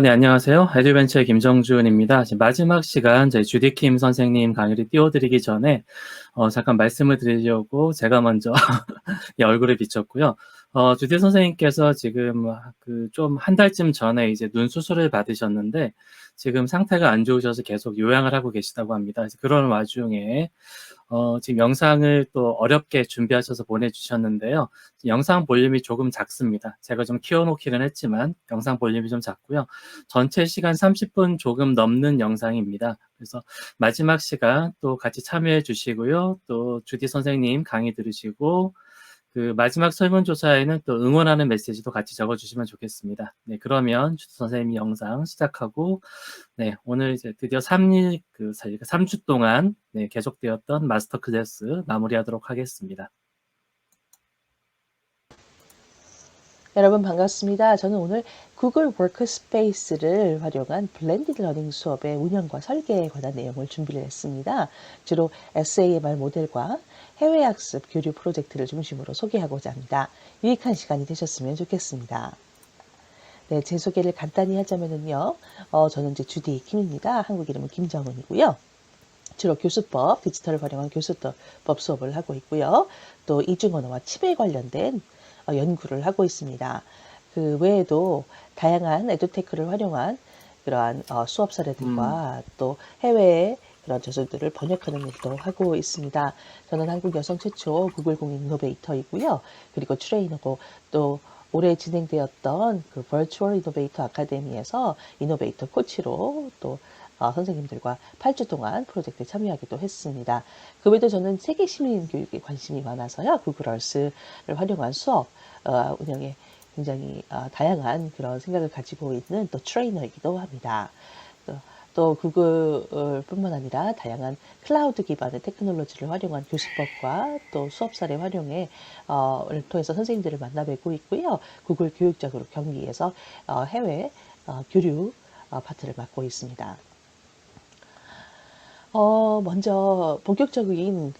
네, 안녕하세요. 에듀벤처의 김정준입니다. 지금 마지막 시간 저희 주디킴 선생님 강의를 띄워드리기 전에 잠깐 말씀을 드리려고 제가 먼저 예, 얼굴을 비췄고요. 주디 선생님께서 지금 좀 한 달쯤 전에 이제 눈 수술을 받으셨는데 지금 상태가 안 좋으셔서 계속 요양을 하고 계시다고 합니다. 그래서 그런 와중에 지금 영상을 또 어렵게 준비하셔서 보내주셨는데요. 영상 볼륨이 조금 작습니다. 제가 좀 키워놓기는 했지만 영상 볼륨이 좀 작고요. 전체 시간 30분 조금 넘는 영상입니다. 그래서 마지막 시간 또 같이 참여해 주시고요. 또 주디 선생님 강의 들으시고 그 마지막 설문조사에는 또 응원하는 메시지도 같이 적어주시면 좋겠습니다. 네, 그러면 주디 선생님 영상 시작하고 네, 오늘 이제 드디어 3주 동안 네, 계속되었던 마스터 클래스 마무리하도록 하겠습니다. 여러분 반갑습니다. 저는 오늘 구글 워크스페이스를 활용한 블렌디드 러닝 수업의 운영과 설계에 관한 내용을 준비를 했습니다. 주로 SAMR 모델과 해외학습 교류 프로젝트를 중심으로 소개하고자 합니다. 유익한 시간이 되셨으면 좋겠습니다. 네, 제 소개를 간단히 하자면요. 저는 이제 주디 킴입니다. 한국 이름은 김정은이고요. 주로 교수법, 디지털을 활용한 교수법 수업을 하고 있고요. 또 이중언어와 칩에 관련된 연구를 하고 있습니다. 그 외에도 다양한 에듀테크를 활용한 그러한 수업 사례들과 또 해외의 그런 저술들을 번역하는 일도 하고 있습니다. 저는 한국 여성 최초 구글 공인 이노베이터이고요. 그리고 트레이너고 또 올해 진행되었던 그 버추얼 이노베이터 아카데미에서 이노베이터 코치로 또 선생님들과 8주 동안 프로젝트에 참여하기도 했습니다. 그 외에도 저는 세계 시민 교육에 관심이 많아서요. 구글 얼스를 활용한 수업 운영에 굉장히 다양한 그런 생각을 가지고 있는 또 트레이너이기도 합니다. 또 구글뿐만 아니라 다양한 클라우드 기반의 테크놀로지를 활용한 교수법과 또 수업 사례 활용을 통해서 선생님들을 만나 뵙고 있고요. 구글 교육적으로 경기에서 해외 교류 파트를 맡고 있습니다. 먼저 본격적인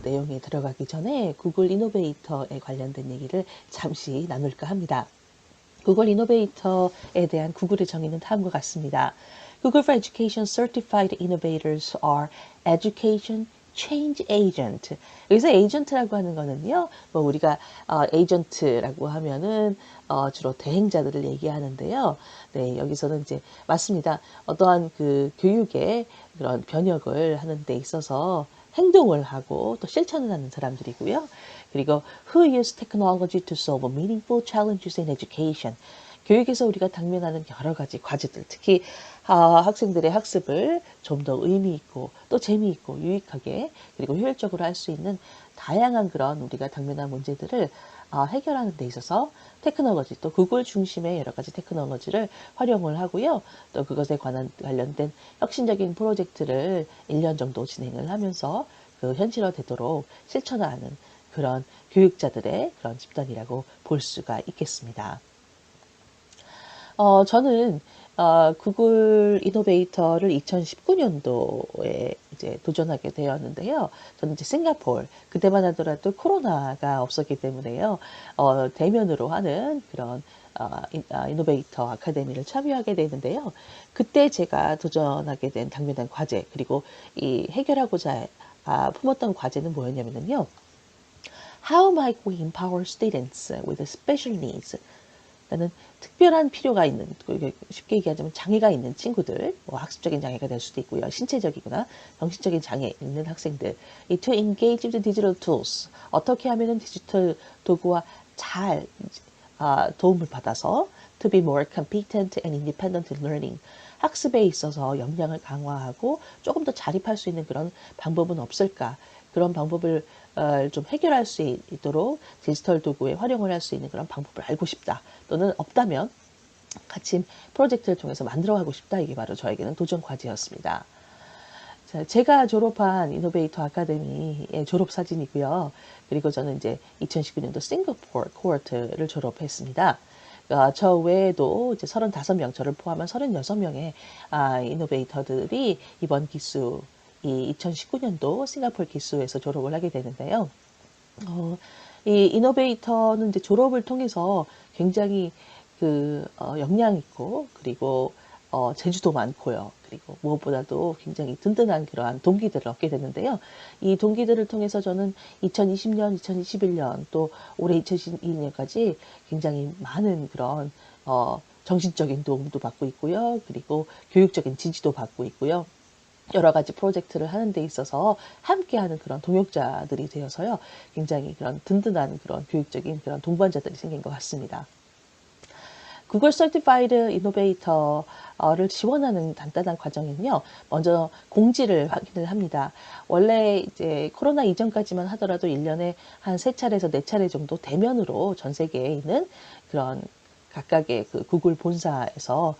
내용에 들어가기 전에 구글 이노베이터에 관련된 얘기를 잠시 나눌까 합니다. 구글 이노베이터에 대한 구글의 정의는 다음과 같습니다. Google for Education Certified Innovators are Education Change Agent. 여기서 에이전트라고 하는 거는요, 뭐 우리가 에이전트라고 하면은 주로 대행자들을 얘기하는데요. 네, 여기서는 이제 맞습니다. 어떠한 그 교육의 그런 변혁을 하는 데 있어서 행동을 하고 또 실천을 하는 사람들이고요. 그리고 who use technology to solve meaningful challenges in education. 교육에서 우리가 당면하는 여러 가지 과제들, 특히 학생들의 학습을 좀 더 의미 있고 또 재미있고 유익하게 그리고 효율적으로 할 수 있는 다양한 그런 우리가 당면한 문제들을 해결하는 데 있어서 테크놀로지, 또 구글 중심의 여러 가지 테크놀로지를 활용을 하고요. 또 그것에 관련된 혁신적인 프로젝트를 1년 정도 진행을 하면서 그 현실화되도록 실천하는 그런 교육자들의 그런 집단이라고 볼 수가 있겠습니다. 저는 구글 이노베이터를 2019년도에 이제 도전하게 되었는데요. 저는 이제 싱가포르, 그때만 하더라도 코로나가 없었기 때문에요. 대면으로 하는 그런 이노베이터 아카데미를 참여하게 되는데요. 그때 제가 도전하게 된 당면한 과제, 그리고 이 해결하고자 품었던 과제는 뭐였냐면요. How might we empower students with special needs? 라는 특별한 필요가 있는, 쉽게 얘기하자면 장애가 있는 친구들, 뭐 학습적인 장애가 될 수도 있고요. 신체적이거나 정신적인 장애 있는 학생들, to engage with digital tools. 어떻게 하면은 디지털 도구와 잘 도움을 받아서 to be more competent and independent in learning. 학습에 있어서 역량을 강화하고 조금 더 자립할 수 있는 그런 방법은 없을까? 그런 방법을 좀 해결할 수 있도록 디지털 도구에 활용을 할 수 있는 그런 방법을 알고 싶다. 또는 없다면 같이 프로젝트를 통해서 만들어가고 싶다. 이게 바로 저에게는 도전 과제였습니다. 자, 제가 졸업한 이노베이터 아카데미의 졸업 사진이고요. 그리고 저는 이제 2019년도 싱가포르 코어트를 졸업했습니다. 저 외에도 이제 35명, 저를 포함한 36명의 이노베이터들이 이번 기수, 이 2019년도 싱가포르 기수에서 졸업을 하게 되는데요. 이 이노베이터는 이제 졸업을 통해서 굉장히 역량 있고, 그리고 재주도 많고요. 그리고 무엇보다도 굉장히 든든한 그러한 동기들을 얻게 되는데요. 이 동기들을 통해서 저는 2020년, 2021년 또 올해 2022년까지 굉장히 많은 그런 정신적인 도움도 받고 있고요. 그리고 교육적인 지지도 받고 있고요. 여러 가지 프로젝트를 하는 데 있어서 함께하는 그런 동역자들이 되어서요. 굉장히 그런 든든한 그런 교육적인 그런 동반자들이 생긴 것 같습니다. 구글 서티파이드 이노베이터를 지원하는 간단한 과정은요. 먼저 공지를 확인을 합니다. 원래 이제 코로나 이전까지만 하더라도 1년에 한 3차례에서 4차례 정도 대면으로 전 세계에 있는 그런 각각의 그 구글 본사에서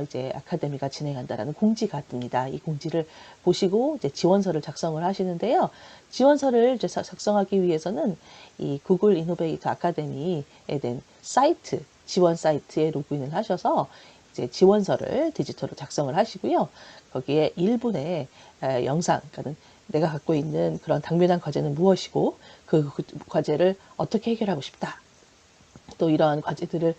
이제 아카데미가 진행한다라는 공지가 뜹니다. 이 공지를 보시고 이제 지원서를 작성을 하시는데요. 지원서를 이제 작성하기 위해서는 이 구글 이노베이터 아카데미에 대한 사이트, 지원 사이트에 로그인을 하셔서 이제 지원서를 디지털로 작성을 하시고요. 거기에 1분의 영상, 그러니까 내가 갖고 있는 그런 당면한 과제는 무엇이고 그 과제를 어떻게 해결하고 싶다. 또 이러한 과제들을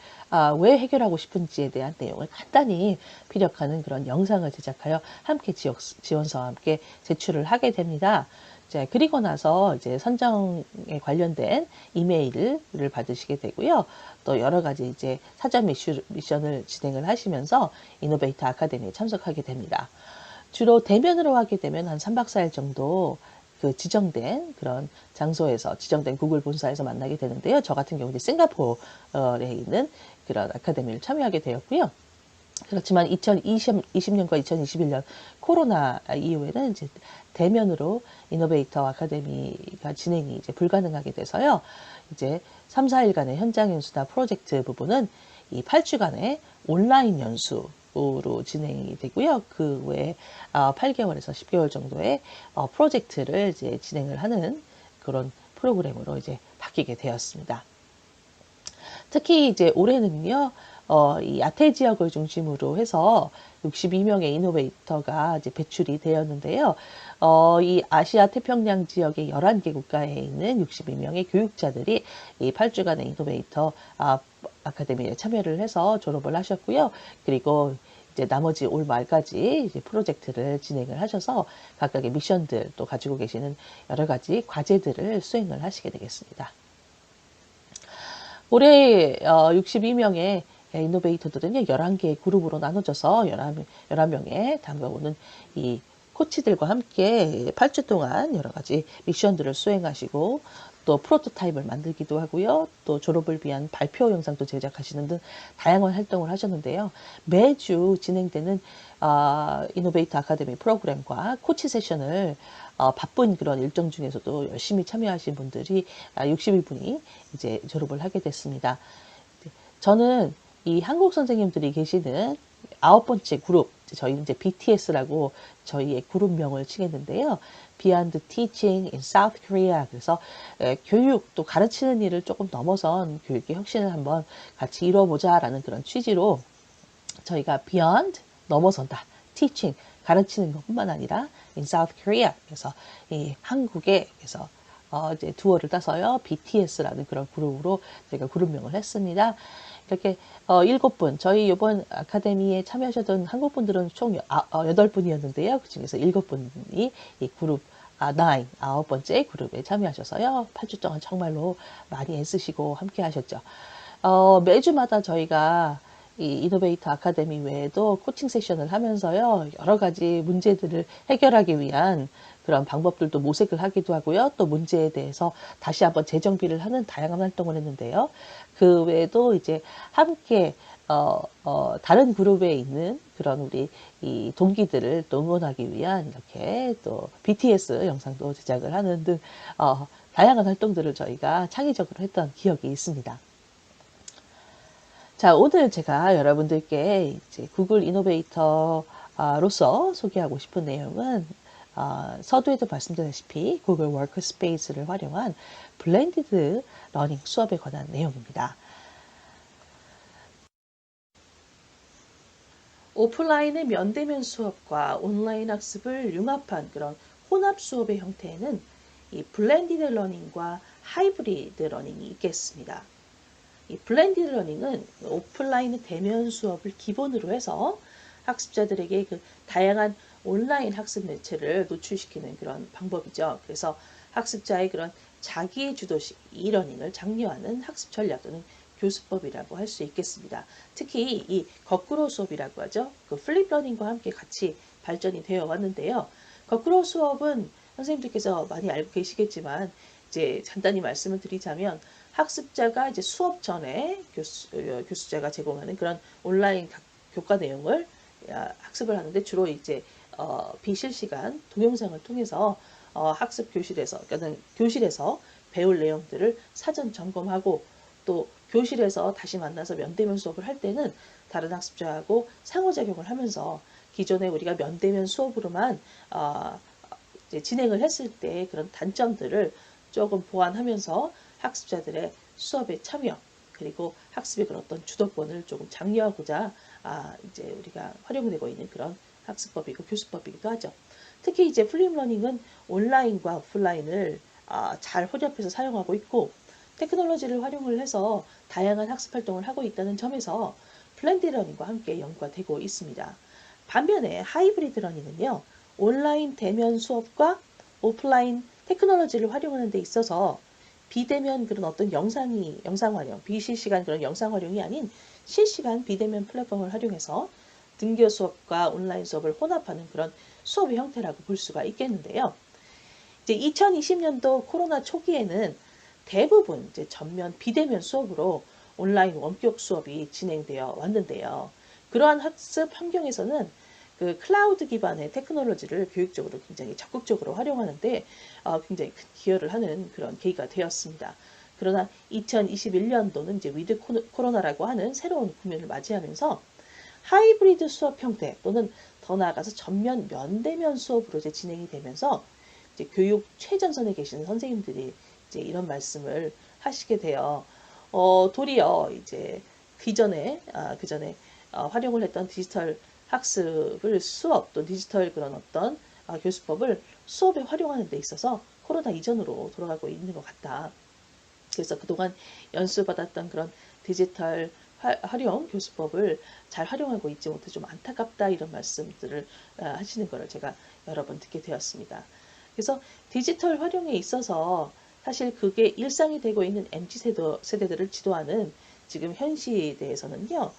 왜 해결하고 싶은지에 대한 내용을 간단히 피력하는 그런 영상을 제작하여 함께 지원서와 함께 제출을 하게 됩니다. 이제 그리고 나서 이제 선정에 관련된 이메일을 받으시게 되고요. 또 여러 가지 이제 사전 미션을 진행을 하시면서 이노베이터 아카데미에 참석하게 됩니다. 주로 대면으로 하게 되면 한 3박 4일 정도 그 지정된 그런 장소에서 지정된 구글 본사에서 만나게 되는데요. 저 같은 경우는 싱가포르에 있는 그런 아카데미를 참여하게 되었고요. 그렇지만 2020년과 2021년 코로나 이후에는 이제 대면으로 이노베이터 아카데미가 진행이 이제 불가능하게 돼서요. 이제 3, 4일간의 현장 연수나 프로젝트 부분은 이 8주간의 온라인 연수로 진행이 되고요. 그 외에 8개월에서 10개월 정도의 프로젝트를 이제 진행을 하는 그런 프로그램으로 이제 바뀌게 되었습니다. 특히 이제 올해는요, 이 야태 지역을 중심으로 해서 62명의 이노베이터가 이제 배출이 되었는데요. 이 아시아 태평양 지역의 11개 국가에 있는 62명의 교육자들이 이 8주간의 이노베이터 아카데미에 참여를 해서 졸업을 하셨고요. 그리고 이제 나머지 올 말까지 이제 프로젝트를 진행을 하셔서 각각의 미션들 또 가지고 계시는 여러 가지 과제들을 수행을 하시게 되겠습니다. 올해 62명의 이노베이터들은요, 11개의 그룹으로 나눠져서 11명의 다가오는 이 코치들과 함께 8주 동안 여러 가지 미션들을 수행하시고 또 프로토타입을 만들기도 하고요. 또 졸업을 위한 발표 영상도 제작하시는 등 다양한 활동을 하셨는데요. 매주 진행되는 이노베이터 아카데미 프로그램과 코치 세션을 바쁜 그런 일정 중에서도 열심히 참여하신 분들이 62분이 이제 졸업을 하게 됐습니다. 저는 이 한국 선생님들이 계시는 9번째 그룹, 저희는 이제 BTS라고 저희의 그룹명을 치겠는데요. Beyond Teaching in South Korea. 그래서 교육 또 가르치는 일을 조금 넘어선 교육의 혁신을 한번 같이 이뤄보자라는 그런 취지로 저희가 Beyond 넘어선다. Teaching 가르치는 것뿐만 아니라 in South Korea. 그래서 이 한국에 그래서 이제 두어를 따서요. BTS라는 그런 그룹으로 제가 그룹명을 했습니다. 이렇게 7분, 저희 이번 아카데미에 참여하셨던 한국 분들은 총 8분이었는데요. 그 중에서 7분이 이 그룹 9번째 그룹에 참여하셔서요. 8주 동안 정말로 많이 애쓰시고 함께 하셨죠. 매주마다 저희가 이 이노베이터 아카데미 외에도 코칭 세션을 하면서요. 여러 가지 문제들을 해결하기 위한 그런 방법들도 모색을 하기도 하고요. 또 문제에 대해서 다시 한번 재정비를 하는 다양한 활동을 했는데요. 그 외에도 이제 함께 다른 그룹에 있는 그런 우리 이 동기들을 또 응원하기 위한 이렇게 또 BTS 영상도 제작을 하는 등 다양한 활동들을 저희가 창의적으로 했던 기억이 있습니다. 자, 오늘 제가 여러분들께 이제 구글 이노베이터로서 소개하고 싶은 내용은 서두에도 말씀드렸다시피 구글 워크스페이스를 활용한 블렌디드 러닝 수업에 관한 내용입니다. 오프라인의 면대면 수업과 온라인 학습을 융합한 그런 혼합 수업의 형태에는 이 블렌디드 러닝과 하이브리드 러닝이 있겠습니다. 이 블렌디드 러닝은 오프라인의 대면 수업을 기본으로 해서 학습자들에게 그 다양한 온라인 학습 매체를 노출시키는 그런 방법이죠. 그래서 학습자의 그런 자기 주도식 이러닝을 장려하는 학습 전략 또는 교수법이라고 할 수 있겠습니다. 특히 이 거꾸로 수업이라고 하죠. 그 플립 러닝과 함께 같이 발전이 되어 왔는데요. 거꾸로 수업은 선생님들께서 많이 알고 계시겠지만 이제 간단히 말씀을 드리자면 학습자가 이제 수업 전에 교수자가 제공하는 그런 온라인 교과 내용을 학습을 하는데 주로 이제 비실시간 동영상을 통해서 학습 교실에서 그러니까 교실에서 배울 내용들을 사전 점검하고 또 교실에서 다시 만나서 면대면 수업을 할 때는 다른 학습자하고 상호작용을 하면서 기존에 우리가 면대면 수업으로만 이제 진행을 했을 때 그런 단점들을 조금 보완하면서 학습자들의 수업에 참여 그리고 학습의 그런 어떤 주도권을 조금 장려하고자 이제 우리가 활용되고 있는 그런 학습법이고 교수법이기도 하죠. 특히 이제 플립러닝은 온라인과 오프라인을 잘 혼합해서 사용하고 있고 테크놀로지를 활용을 해서 다양한 학습 활동을 하고 있다는 점에서 블렌디드 러닝과 함께 연구가 되고 있습니다. 반면에 하이브리드 러닝은요. 온라인 대면 수업과 오프라인 테크놀로지를 활용하는 데 있어서 비대면 그런 어떤 영상 활용, 비실시간 그런 영상 활용이 아닌 실시간 비대면 플랫폼을 활용해서 등교 수업과 온라인 수업을 혼합하는 그런 수업의 형태라고 볼 수가 있겠는데요. 이제 2020년도 코로나 초기에는 대부분 이제 전면 비대면 수업으로 온라인 원격 수업이 진행되어 왔는데요. 그러한 학습 환경에서는 그 클라우드 기반의 테크놀로지를 교육적으로 굉장히 적극적으로 활용하는데 굉장히 큰 기여를 하는 그런 계기가 되었습니다. 그러나 2021년도는 이제 위드 코로나라고 하는 새로운 국면을 맞이하면서 하이브리드 수업 형태 또는 더 나아가서 전면 면대면 수업으로 이제 진행이 되면서 이제 교육 최전선에 계시는 선생님들이 이제 이런 말씀을 하시게 돼요. 도리어 이제 그 전에 활용을 했던 디지털 학습을 수업 또 디지털 그런 어떤 교수법을 수업에 활용하는 데 있어서 코로나 이전으로 돌아가고 있는 것 같다. 그래서 그동안 연수받았던 그런 디지털 활용 교수법을 잘 활용하고 있지 못해 좀 안타깝다 이런 말씀들을 하시는 것을 제가 여러 번 듣게 되었습니다. 그래서 디지털 활용에 있어서 사실 그게 일상이 되고 있는 MZ 세대들을 지도하는 지금 현 시대에서는요.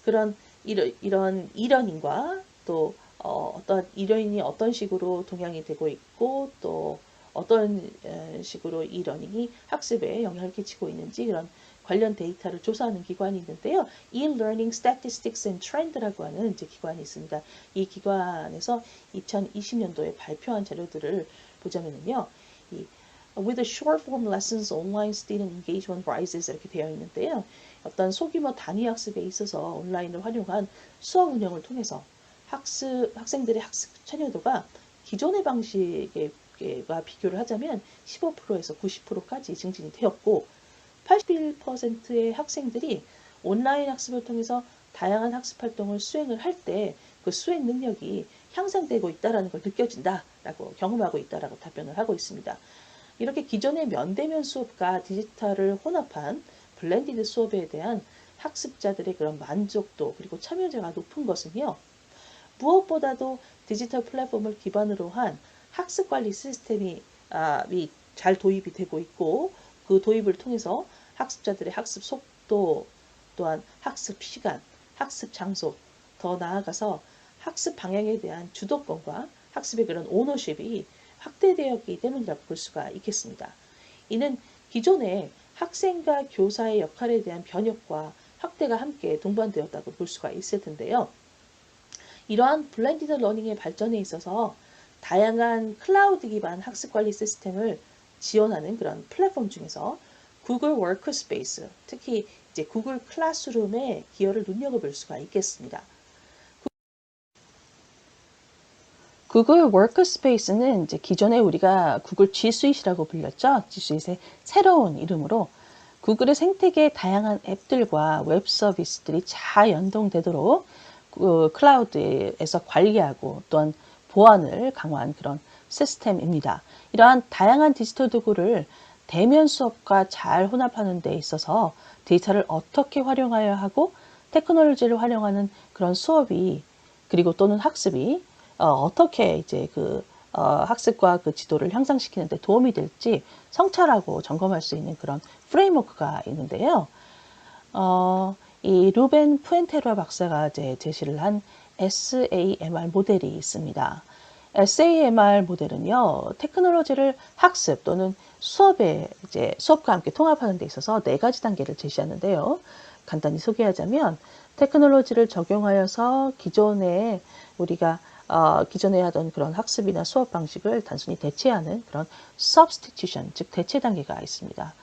그런 이런 이러닝과 또 어떤 이러닝이 어떤 식으로 동향이 되고 있고 또 어떤 식으로 이 러닝이 학습에 영향을 끼치고 있는지 그런 관련 데이터를 조사하는 기관이 있는데요. E-Learning Statistics and Trend라고 하는 이제 기관이 있습니다. 이 기관에서 2020년도에 발표한 자료들을 보자면요. With the short form lessons, online student engagement rises 이렇게 되어 있는데요. 어떤 소규모 단위 학습에 있어서 온라인을 활용한 수업 운영을 통해서 학생들의 학습 참여도가 기존의 방식과 비교를 하자면 15%에서 90%까지 증진이 되었고 81%의 학생들이 온라인 학습을 통해서 다양한 학습 활동을 수행을 할 때 그 수행 능력이 향상되고 있다는 걸 느껴진다라고 경험하고 있다라고 답변을 하고 있습니다. 이렇게 기존의 면대면 수업과 디지털을 혼합한 블렌디드 수업에 대한 학습자들의 그런 만족도 그리고 참여자가 높은 것은요. 무엇보다도 디지털 플랫폼을 기반으로 한 학습 관리 시스템이 잘 도입이 되고 있고 그 도입을 통해서 학습자들의 학습 속도 또한 학습 시간, 학습 장소 더 나아가서 학습 방향에 대한 주도권과 학습의 그런 오너십이 확대되었기 때문이라고 볼 수가 있겠습니다. 이는 기존의 학생과 교사의 역할에 대한 변혁과 확대가 함께 동반되었다고 볼 수가 있을 텐데요. 이러한 블렌디드 러닝의 발전에 있어서 다양한 클라우드 기반 학습 관리 시스템을 지원하는 그런 플랫폼 중에서 구글 워크스페이스, 특히 이제 구글 클래스룸의 기여를 눈여겨볼 수가 있겠습니다. 구글 워크스페이스는 이제 기존에 우리가 구글 G 스윗이라고 불렸죠. G 스윗의 새로운 이름으로 구글의 생태계의 다양한 앱들과 웹 서비스들이 잘 연동되도록 그 클라우드에서 관리하고 또한 보안을 강화한 그런 시스템입니다. 이러한 다양한 디지털 도구를 대면 수업과 잘 혼합하는 데 있어서 데이터를 어떻게 활용하여야 하고 테크놀로지를 활용하는 그런 수업이 그리고 또는 학습이 어떻게 이제 학습과 그 지도를 향상시키는 데 도움이 될지 성찰하고 점검할 수 있는 그런 프레임워크가 있는데요. 이 루벤 푸엔테라 박사가 이제 제시를 한 SAMR 모델이 있습니다. SAMR 모델은요, 테크놀로지를 학습 또는 수업에 이제 수업과 함께 통합하는 데 있어서 4가지 단계를 제시하는데요. 간단히 소개하자면 테크놀로지를 적용하여서 기존에 하던 그런 학습이나 수업 방식을 단순히 대체하는 그런 substitution, 즉 대체 단계가 있습니다.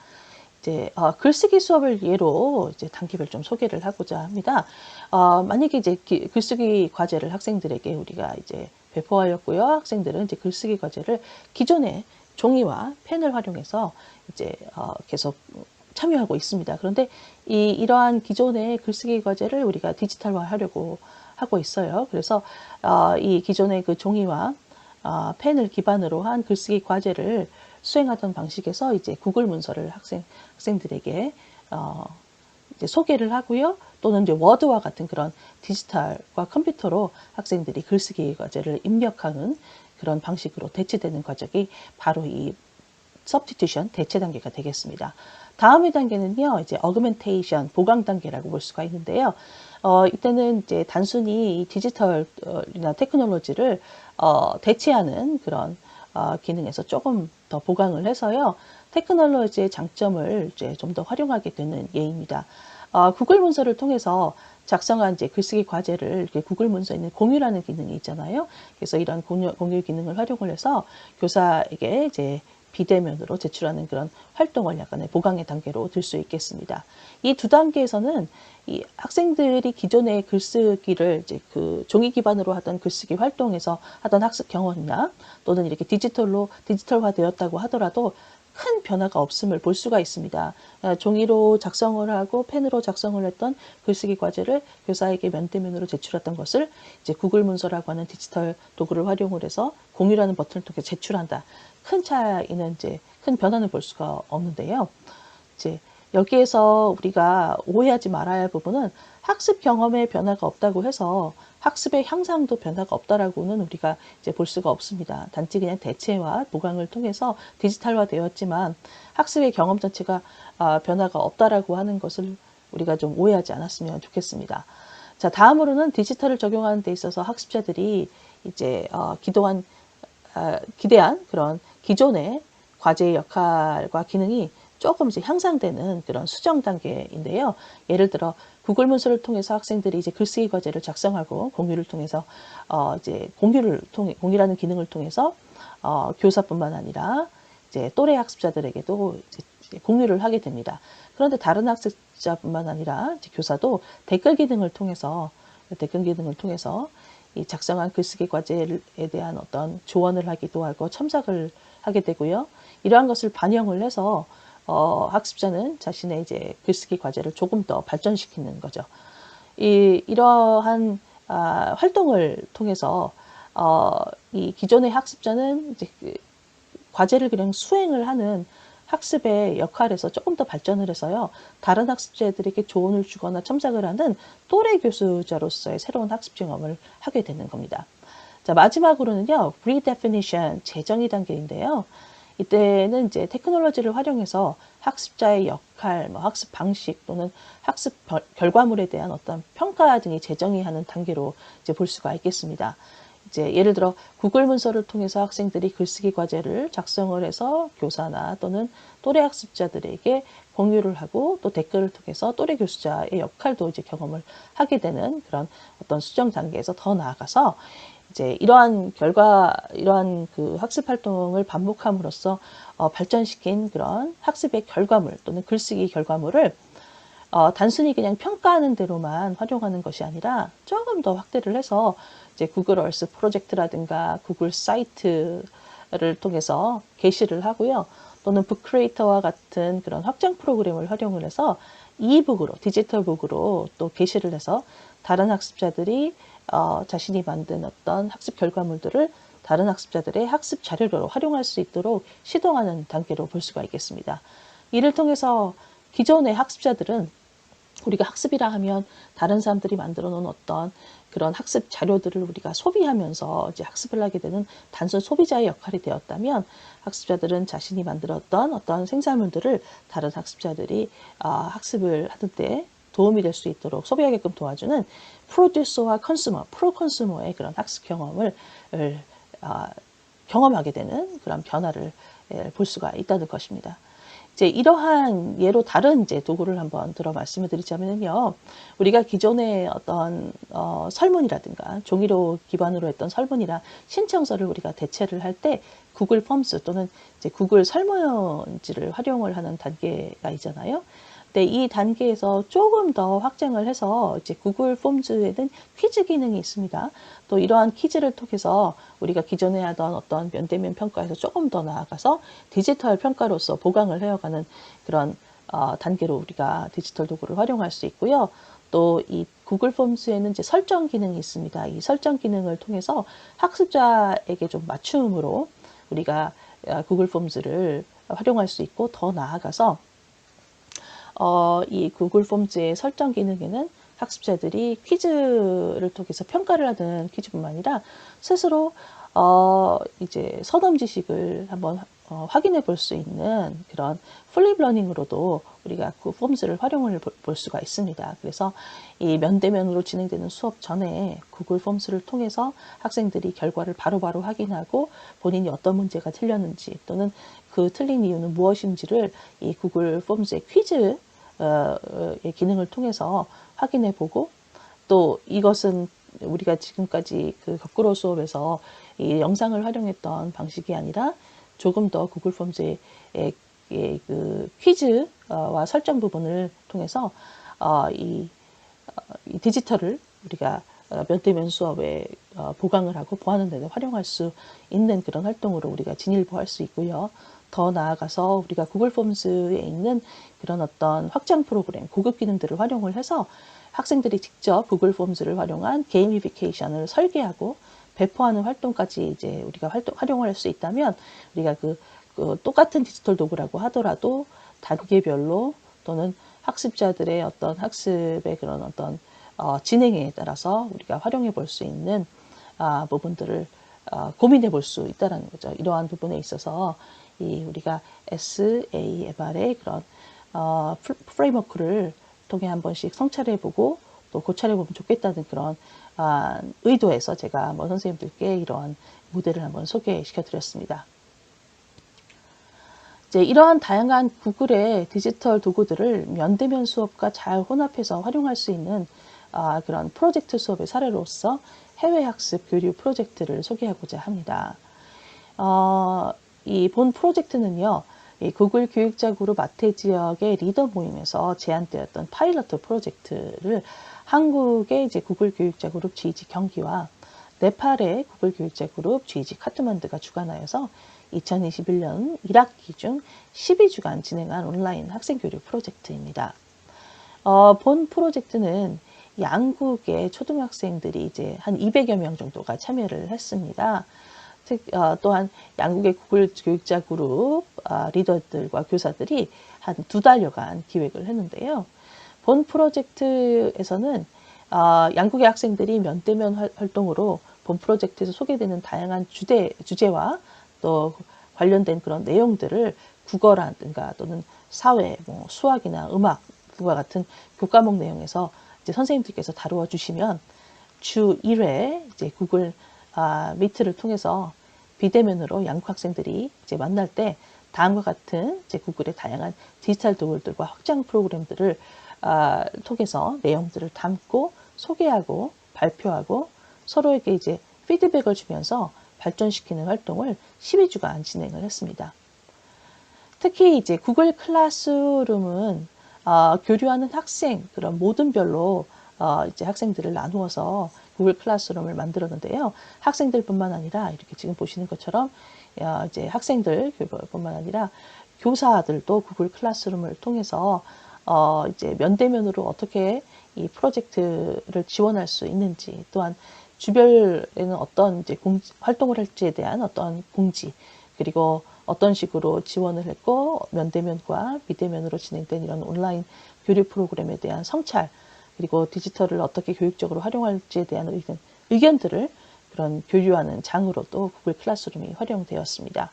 이제 글쓰기 수업을 예로 이제 단계별 좀 소개를 하고자 합니다. 만약에 이제 글쓰기 과제를 학생들에게 우리가 이제 배포하였고요. 학생들은 이제 글쓰기 과제를 기존의 종이와 펜을 활용해서 이제 계속 참여하고 있습니다. 그런데 이러한 기존의 글쓰기 과제를 우리가 디지털화하려고 하고 있어요. 그래서 이 기존의 그 종이와 펜을 기반으로 한 글쓰기 과제를 수행하던 방식에서 이제 구글 문서를 학생들에게 이제 소개를 하고요. 또는 이제 워드와 같은 그런 디지털과 컴퓨터로 학생들이 글쓰기 과제를 입력하는 그런 방식으로 대체되는 과정이 바로 이 substitution 대체 단계가 되겠습니다. 다음의 단계는요, 이제 augmentation 보강 단계라고 볼 수가 있는데요. 이때는 이제 단순히 이 디지털이나 테크놀로지를 대체하는 그런 기능에서 조금 더 보강을 해서요, 테크놀로지의 장점을 이제 좀 더 활용하게 되는 예입니다. 구글 문서를 통해서 작성한 이제 글쓰기 과제를 이렇게 구글 문서에 있는 공유라는 기능이 있잖아요. 그래서 이런 공유 기능을 활용을 해서 교사에게 이제 비대면으로 제출하는 그런 활동을 약간의 보강의 단계로 들 수 있겠습니다. 이 2단계에서는 이 학생들이 기존의 글쓰기를 이제 그 종이 기반으로 하던 글쓰기 활동에서 하던 학습 경험이나 또는 이렇게 디지털화 되었다고 하더라도 큰 변화가 없음을 볼 수가 있습니다. 종이로 작성을 하고 펜으로 작성을 했던 글쓰기 과제를 교사에게 면대면으로 제출했던 것을 이제 구글 문서라고 하는 디지털 도구를 활용을 해서 공유라는 버튼을 통해 제출한다. 큰 차이는 이제 큰 변화는 볼 수가 없는데요. 이제 여기에서 우리가 오해하지 말아야 할 부분은 학습 경험에 변화가 없다고 해서 학습의 향상도 변화가 없다라고는 우리가 이제 볼 수가 없습니다. 단지 그냥 대체와 보강을 통해서 디지털화 되었지만 학습의 경험 자체가 변화가 없다라고 하는 것을 우리가 좀 오해하지 않았으면 좋겠습니다. 자, 다음으로는 디지털을 적용하는 데 있어서 학습자들이 이제 기대한 그런 기존의 과제의 역할과 기능이 조금 이제 향상되는 그런 수정 단계인데요. 예를 들어 구글 문서를 통해서 학생들이 이제 글쓰기 과제를 작성하고 공유를 통해서 이제 공유라는 기능을 통해서 교사뿐만 아니라 이제 또래 학습자들에게도 이제 공유를 하게 됩니다. 그런데 다른 학습자뿐만 아니라 이제 교사도 댓글 기능을 통해서 이 작성한 글쓰기 과제에 대한 어떤 조언을 하기도 하고 첨삭을 하게 되고요. 이러한 것을 반영을 해서 학습자는 자신의 이제 글쓰기 과제를 조금 더 발전시키는 거죠. 이러한 활동을 통해서 이 기존의 학습자는 이제 과제를 그냥 수행을 하는 학습의 역할에서 조금 더 발전을 해서요, 다른 학습자들에게 조언을 주거나 첨삭을 하는 또래 교수자로서의 새로운 학습 경험을 하게 되는 겁니다. 자, 마지막으로는요, redefinition, 재정의 단계인데요. 이때는 이제 테크놀로지를 활용해서 학습자의 역할, 학습 방식 또는 학습 결과물에 대한 어떤 평가 등이 재정의 하는 단계로 이제 볼 수가 있겠습니다. 이제 예를 들어 구글 문서를 통해서 학생들이 글쓰기 과제를 작성을 해서 교사나 또는 또래 학습자들에게 공유를 하고 또 댓글을 통해서 또래 교수자의 역할도 이제 경험을 하게 되는 그런 어떤 수정 단계에서 더 나아가서 이제 이러한 그 학습 활동을 반복함으로써 발전시킨 그런 학습의 결과물 또는 글쓰기 결과물을 단순히 그냥 평가하는 대로만 활용하는 것이 아니라 조금 더 확대를 해서 이제 구글 얼스 프로젝트라든가 구글 사이트를 통해서 게시를 하고요. 또는 북크리에이터와 같은 그런 확장 프로그램을 활용을 해서 이북으로, 디지털북으로 또 게시를 해서 다른 학습자들이 자신이 만든 어떤 학습 결과물들을 다른 학습자들의 학습 자료로 활용할 수 있도록 시도하는 단계로 볼 수가 있겠습니다. 이를 통해서 기존의 학습자들은 우리가 학습이라 하면 다른 사람들이 만들어 놓은 어떤 그런 학습 자료들을 우리가 소비하면서 이제 학습을 하게 되는 단순 소비자의 역할이 되었다면, 학습자들은 자신이 만들었던 어떤 생산물들을 다른 학습자들이 학습을 하는데 도움이 될 수 있도록 소비하게끔 도와주는 프로듀서와 컨슈머, 프로 컨슈머의 그런 학습 경험을 경험하게 되는 그런 변화를 볼 수가 있다는 것입니다. 이제 이러한 예로 다른 이제 도구를 한번 들어 말씀을 드리자면요. 우리가 기존의 어떤 설문이라든가 종이로 기반으로 했던 설문이나 신청서를 우리가 대체를 할 때 구글 폼스 또는 이제 구글 설문지를 활용을 하는 단계가 있잖아요. 근데 이 단계에서 조금 더 확장을 해서 이제 구글 폼즈에는 퀴즈 기능이 있습니다. 또 이러한 퀴즈를 통해서 우리가 기존에 하던 어떤 면대면 평가에서 조금 더 나아가서 디지털 평가로서 보강을 해어가는 그런 단계로 우리가 디지털 도구를 활용할 수 있고요. 또 이 구글 폼스에는 이제 설정 기능이 있습니다. 이 설정 기능을 통해서 학습자에게 좀 맞춤으로 우리가 구글 폼스를 활용할 수 있고, 더 나아가서 이 구글 폼즈의 설정 기능에는 학습자들이 퀴즈를 통해서 평가를 하는 퀴즈뿐만 아니라 스스로 이제 선험 지식을 한번 확인해 볼 수 있는 그런 플립 러닝으로도 우리가 그 폼스를 활용을 볼 수가 있습니다. 그래서 이 면대면으로 진행되는 수업 전에 구글 폼스를 통해서 학생들이 결과를 바로바로 확인하고 본인이 어떤 문제가 틀렸는지 또는 그 틀린 이유는 무엇인지를 이 구글 폼스의 퀴즈 의 기능을 통해서 확인해 보고, 또 이것은 우리가 지금까지 그 거꾸로 수업에서 이 영상을 활용했던 방식이 아니라 조금 더 구글 폼즈의 그 퀴즈와 설정 부분을 통해서 이 디지털을 우리가 면대면 수업에 보강을 하고 보완하는 데 활용할 수 있는 그런 활동으로 우리가 진일보할 수 있고요. 더 나아가서 우리가 구글 폼스에 있는 그런 어떤 확장 프로그램, 고급 기능들을 활용을 해서 학생들이 직접 구글 폼스를 활용한 게이미피케이션을 설계하고 배포하는 활동까지 이제 우리가 활용을 할 수 있다면, 우리가 그 똑같은 디지털 도구라고 하더라도 단계별로 또는 학습자들의 어떤 학습의 그런 어떤 진행에 따라서 우리가 활용해 볼 수 있는 부분들을 고민해 볼 수 있다는 거죠. 이러한 부분에 있어서 우리가 SAMR의 그런 프레임워크를 통해 한 번씩 성찰해 보고 또 고찰해 보면 좋겠다는 그런 의도에서 제가 한번 선생님들께 이러한 모델을 한번 소개시켜 드렸습니다. 이제 이러한 다양한 구글의 디지털 도구들을 면대면 수업과 잘 혼합해서 활용할 수 있는 그런 프로젝트 수업의 사례로서 해외 학습 교류 프로젝트를 소개하고자 합니다. 이 본 프로젝트는요, 이 구글 교육자 그룹 아태 지역의 리더 모임에서 제안되었던 파일럿 프로젝트를 한국의 이제 구글 교육자 그룹 GG 경기와 네팔의 구글 교육자 그룹 GG 카트만드가 주관하여서 2021년 1학기 중 12주간 진행한 온라인 학생교류 프로젝트입니다. 본 프로젝트는 양국의 초등학생들이 이제 한 200여 명 정도가 참여를 했습니다. 또한 양국의 구글 교육자 그룹 리더들과 교사들이 한 2달여간 기획을 했는데요. 본 프로젝트에서는 양국의 학생들이 면대면 활동으로 본 프로젝트에서 소개되는 다양한 주제와 또 관련된 그런 내용들을 국어라든가 또는 사회, 수학이나 음악 등과 같은 교과목 내용에서 이제 선생님들께서 다루어 주시면 주 1회 이제 구글 미트를 통해서 비대면으로 양국 학생들이 이제 만날 때 다음과 같은 이제 구글의 다양한 디지털 도구들과 확장 프로그램들을 통해서 내용들을 담고 소개하고 발표하고 서로에게 이제 피드백을 주면서 발전시키는 활동을 12주간 진행을 했습니다. 특히 이제 구글 클래스룸은 교류하는 학생 그런 모든별로 이제 학생들을 나누어서 구글 클래스룸을 만들었는데요. 학생들뿐만 아니라 이렇게 지금 보시는 것처럼 이제 학생들뿐만 아니라 교사들도 구글 클래스룸을 통해서 이제 면대면으로 어떻게 이 프로젝트를 지원할 수 있는지, 또한 주별에는 어떤 이제 활동을 할지에 대한 어떤 공지, 그리고 어떤 식으로 지원을 했고 면대면과 비대면으로 진행된 이런 온라인 교류 프로그램에 대한 성찰, 그리고 디지털을 어떻게 교육적으로 활용할지에 대한 의견들을 그런 교류하는 장으로도 구글 클래스룸이 활용되었습니다.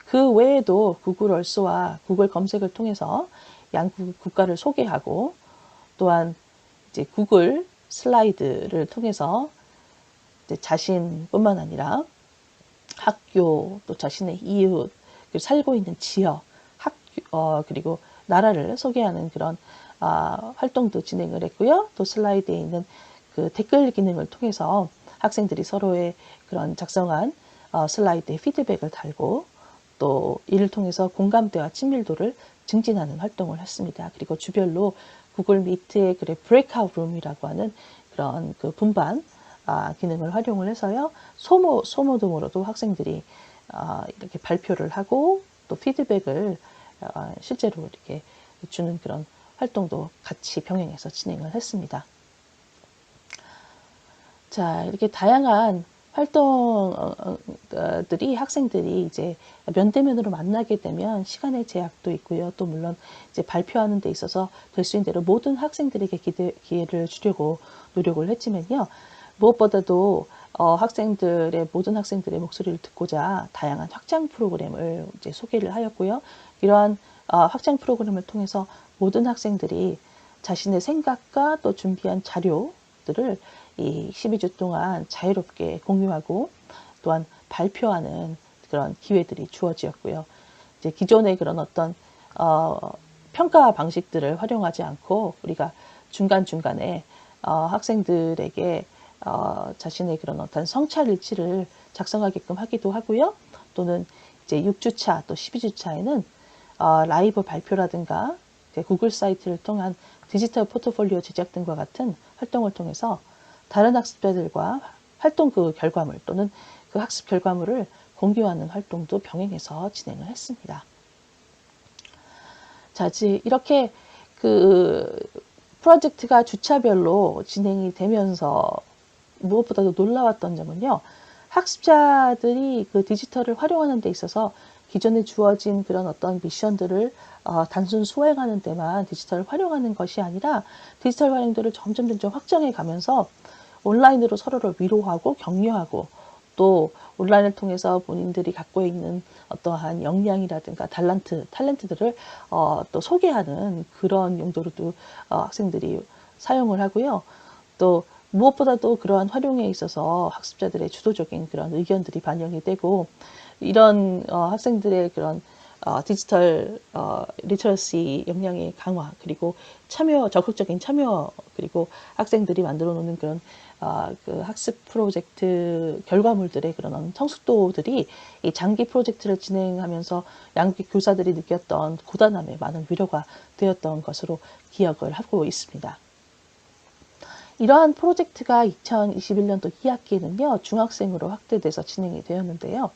그 외에도 구글 얼스와 구글 검색을 통해서 양국 국가를 소개하고, 또한 이제 구글 슬라이드를 통해서 이제 자신뿐만 아니라 학교, 또 자신의 이웃, 그리고 살고 있는 지역, 그리고 나라를 소개하는 그런 활동도 진행을 했고요. 또 슬라이드에 있는 그 댓글 기능을 통해서 학생들이 서로의 그런 작성한 슬라이드에 피드백을 달고, 또 이를 통해서 공감대와 친밀도를 증진하는 활동을 했습니다. 그리고 주별로 구글 미트의 그래 브레이크아웃 룸이라고 하는 그런 그 분반 기능을 활용을 해서요. 소모 등으로도 학생들이 이렇게 발표를 하고 또 피드백을 실제로 이렇게 주는 그런 활동도 같이 병행해서 진행을 했습니다. 자, 이렇게 다양한 활동들이 학생들이 이제 면대면으로 만나게 되면 시간의 제약도 있고요. 또 물론 이제 발표하는 데 있어서 될 수 있는 대로 모든 학생들에게 기회를 주려고 노력을 했지만요. 무엇보다도 모든 학생들의 목소리를 듣고자 다양한 확장 프로그램을 이제 소개를 하였고요. 이러한 확장 프로그램을 통해서 모든 학생들이 자신의 생각과 또 준비한 자료들을 이 12주 동안 자유롭게 공유하고 또한 발표하는 그런 기회들이 주어지었고요. 이제 기존의 그런 어떤 평가 방식들을 활용하지 않고 우리가 중간중간에 학생들에게 자신의 그런 어떤 성찰 일지를 작성하게끔 하기도 하고요. 또는 이제 6주차 또 12주차에는 라이브 발표라든가 구글 사이트를 통한 디지털 포트폴리오 제작 등과 같은 활동을 통해서 다른 학습자들과 활동 그 결과물 또는 그 학습 결과물을 공유하는 활동도 병행해서 진행을 했습니다. 자, 이렇게 그 프로젝트가 주차별로 진행이 되면서 무엇보다도 놀라웠던 점은요. 학습자들이 그 디지털을 활용하는 데 있어서 기존에 주어진 그런 어떤 미션들을 단순 수행하는 데만 디지털을 활용하는 것이 아니라 디지털 활용도를 점점 확장해 가면서 온라인으로 서로를 위로하고 격려하고, 또 온라인을 통해서 본인들이 갖고 있는 어떠한 역량이라든가 탤런트들을 또 소개하는 그런 용도로도 학생들이 사용을 하고요. 또 무엇보다도 그러한 활용에 있어서 학습자들의 주도적인 그런 의견들이 반영이 되고, 이런 학생들의 그런 디지털 리터러시 역량의 강화, 그리고 적극적인 참여, 그리고 학생들이 만들어 놓는 그런 그 학습 프로젝트 결과물들의 그런 성숙도들이 이 장기 프로젝트를 진행하면서 양국 교사들이 느꼈던 고단함에 많은 위로가 되었던 것으로 기억을 하고 있습니다. 이러한 프로젝트가 2021년도 2학기에는요, 중학생으로 확대돼서 진행이 되었는데요.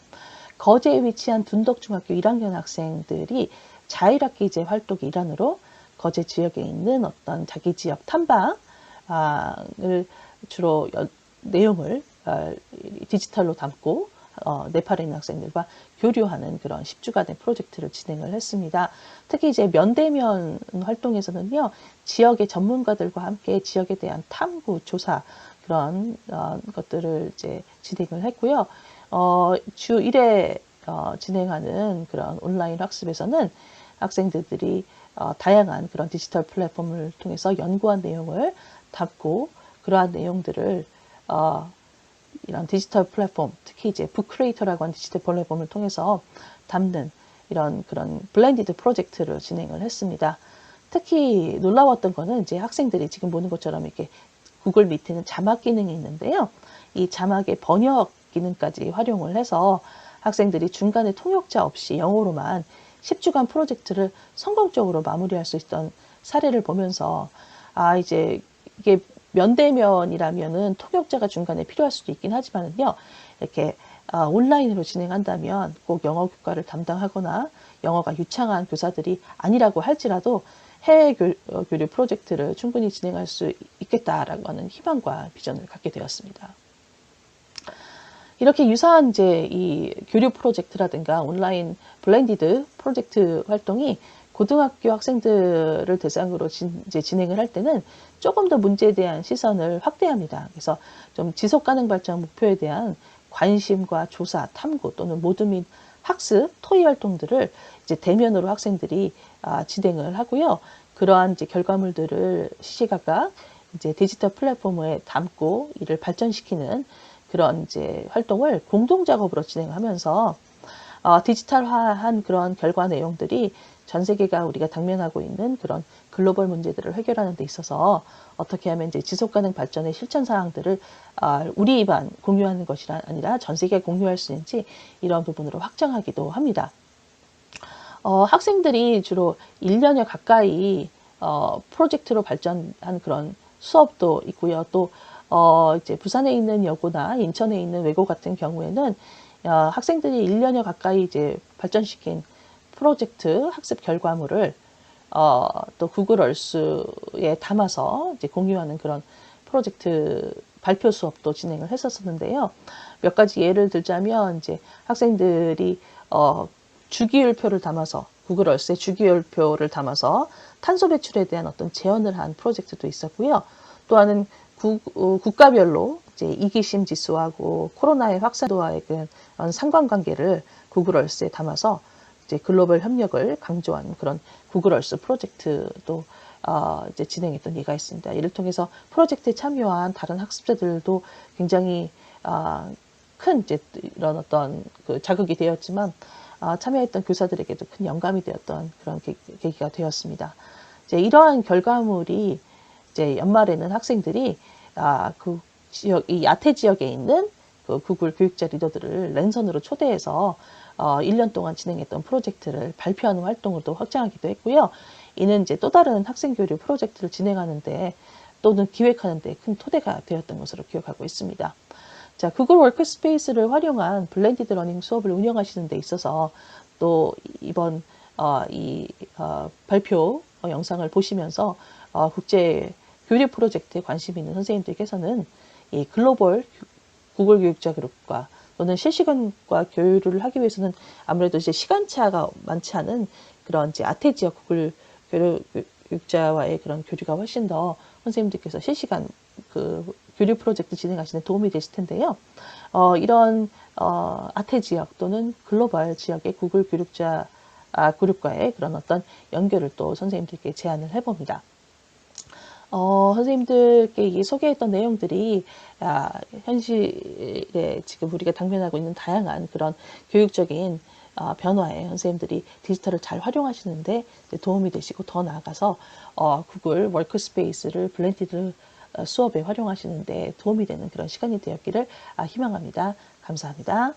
거제에 위치한 둔덕중학교 1학년 학생들이 자율학기제 활동의 일환으로 거제 지역에 있는 어떤 자기 지역 탐방을 주로 내용을 디지털로 담고 네팔에 있는 학생들과 교류하는 그런 10주간의 프로젝트를 진행을 했습니다. 특히 이제 면대면 활동에서는요, 지역의 전문가들과 함께 지역에 대한 탐구, 조사 그런 것들을 이제 진행을 했고요. 주 1회 진행하는 그런 온라인 학습에서는 학생들이 다양한 그런 디지털 플랫폼을 통해서 연구한 내용을 담고, 그러한 내용들을 이런 디지털 플랫폼, 특히 이제 북크리에이터라고 하는 디지털 플랫폼을 통해서 담는 이런 그런 블렌디드 프로젝트를 진행을 했습니다. 특히 놀라웠던 거는 이제 학생들이 지금 보는 것처럼 이렇게 구글 미트는 자막 기능이 있는데요. 이 자막의 번역 기능까지 활용을 해서 학생들이 중간에 통역자 없이 영어로만 10주간 프로젝트를 성공적으로 마무리할 수 있던 사례를 보면서 이제 이게 면대면이라면은 통역자가 중간에 필요할 수도 있긴 하지만은요, 이렇게 온라인으로 진행한다면 꼭 영어 교과를 담당하거나 영어가 유창한 교사들이 아니라고 할지라도 해외 교류 프로젝트를 충분히 진행할 수 있겠다라고 하는 희망과 비전을 갖게 되었습니다. 이렇게 유사한 이제 이 교류 프로젝트라든가 온라인 블렌디드 프로젝트 활동이 고등학교 학생들을 대상으로 이제 진행을 할 때는 조금 더 문제에 대한 시선을 확대합니다. 그래서 좀 지속 가능 발전 목표에 대한 관심과 조사, 탐구 또는 모두 및 학습, 토의 활동들을 이제 대면으로 학생들이 진행을 하고요. 그러한 이제 결과물들을 시시각각 이제 디지털 플랫폼에 담고 이를 발전시키는 그런 이제 활동을 공동 작업으로 진행하면서 디지털화한 그런 결과 내용들이 전 세계가 우리가 당면하고 있는 그런 글로벌 문제들을 해결하는 데 있어서 어떻게 하면 이제 지속 가능 발전의 실천 사항들을 우리만 공유하는 것이 아니라 전 세계가 공유할 수 있는지 이런 부분으로 확장하기도 합니다. 학생들이 주로 1년여 가까이 프로젝트로 발전한 그런 수업도 있고요. 또 이제 부산에 있는 여고나 인천에 있는 외고 같은 경우에는 학생들이 1년여 가까이 이제 발전시킨 프로젝트 학습 결과물을 또 구글 얼스에 담아서 이제 공유하는 그런 프로젝트 발표 수업도 진행을 했었는데요. 몇 가지 예를 들자면 이제 학생들이 주기율표를 담아서 구글 얼스의 주기율표를 담아서 탄소 배출에 대한 어떤 제언을 한 프로젝트도 있었고요. 또 하나는 국가별로 이제 이기심 지수하고 코로나의 확산도와의 그런 상관관계를 구글 얼스에 담아서 이제 글로벌 협력을 강조한 그런 구글 얼스 프로젝트도 이제 진행했던 예가 있습니다. 이를 통해서 프로젝트에 참여한 다른 학습자들도 굉장히 큰 이제 이런 어떤 그 자극이 되었지만 참여했던 교사들에게도 큰 영감이 되었던 그런 계기가 되었습니다. 이제 이러한 결과물이 이제 연말에는 학생들이 그 지역, 이 야태 지역에 있는 그 구글 교육자 리더들을 랜선으로 초대해서 1년 동안 진행했던 프로젝트를 발표하는 활동으로도 확장하기도 했고요. 이는 이제 또 다른 학생 교류 프로젝트를 진행하는데 또는 기획하는데 큰 토대가 되었던 것으로 기억하고 있습니다. 자, 구글 워크스페이스를 활용한 블렌디드 러닝 수업을 운영하시는 데 있어서 또 이번 발표 영상을 보시면서 국제 교류 프로젝트에 관심 있는 선생님들께서는 이 글로벌 구글 교육자 그룹과 또는 실시간과 교류를 하기 위해서는 아무래도 이제 시간차가 많지 않은 그런 이제 아태 지역 구글 교육자와의 그런 교류가 훨씬 더 선생님들께서 실시간 그 교류 프로젝트 진행하시는 데 도움이 되실 텐데요. 이런 아태 지역 또는 글로벌 지역의 구글 교육자 그룹과의 그런 어떤 연결을 또 선생님들께 제안을 해봅니다. 선생님들께 소개했던 내용들이 현실에 지금 우리가 당면하고 있는 다양한 그런 교육적인 변화에 선생님들이 디지털을 잘 활용하시는데 도움이 되시고 더 나아가서 구글 워크스페이스를 블렌디드 수업에 활용하시는데 도움이 되는 그런 시간이 되었기를 희망합니다. 감사합니다.